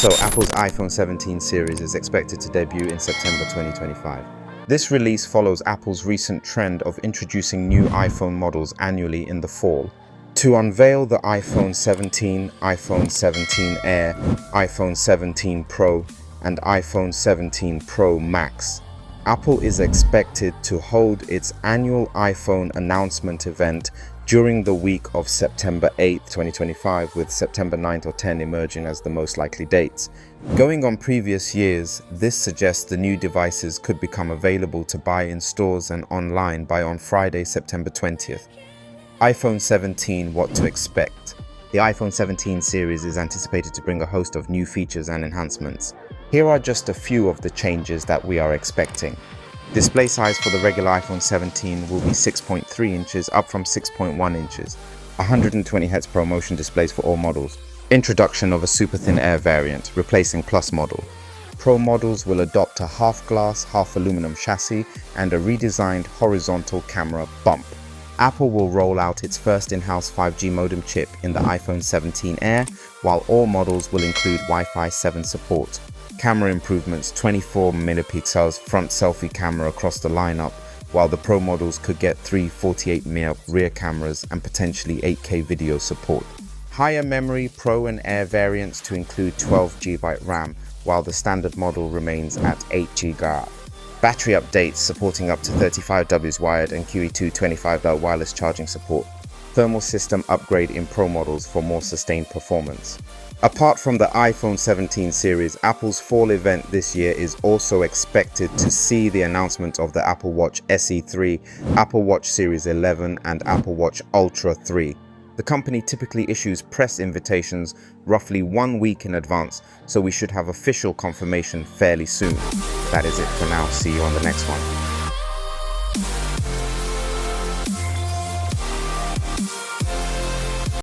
So Apple's iPhone 17 series is expected to debut in September 2025. This release follows Apple's recent trend of introducing new iPhone models annually in the fall. To unveil the iPhone 17, iPhone 17 Air, iPhone 17 Pro, and iPhone 17 Pro Max, Apple is expected to hold its annual iPhone announcement event during the week of September 8th, 2025, with September 9th or 10th emerging as the most likely dates. Going on previous years, this suggests the new devices could become available to buy in stores and online on Friday, September 20th. iPhone 17, what to expect. The iPhone 17 series is anticipated to bring a host of new features and enhancements. Here are just a few of the changes that we are expecting. Display size for the regular iPhone 17 will be 6.3 inches, up from 6.1 inches. 120Hz ProMotion displays for all models. Introduction of a super thin air variant, replacing Plus model. Pro models will adopt a half glass, half aluminum chassis and a redesigned horizontal camera bump. Apple will roll out its first in-house 5G modem chip in the iPhone 17 Air, while all models will include Wi-Fi 7 support. Camera improvements: 24 megapixels front selfie camera across the lineup, while the Pro models could get 3 48mm rear cameras and potentially 8K video support. Higher memory Pro and Air variants to include 12GB RAM, while the standard model remains at 8GB. Battery updates supporting up to 35W wired and QE2 25W wireless charging support. Thermal system upgrade in Pro models for more sustained performance. Apart from the iPhone 17 series, Apple's fall event this year is also expected to see the announcement of the Apple Watch SE 3, Apple Watch Series 11 and Apple Watch Ultra 3. The company typically issues press invitations roughly 1 week in advance, so we should have official confirmation fairly soon. That is it for now. See you on the next one.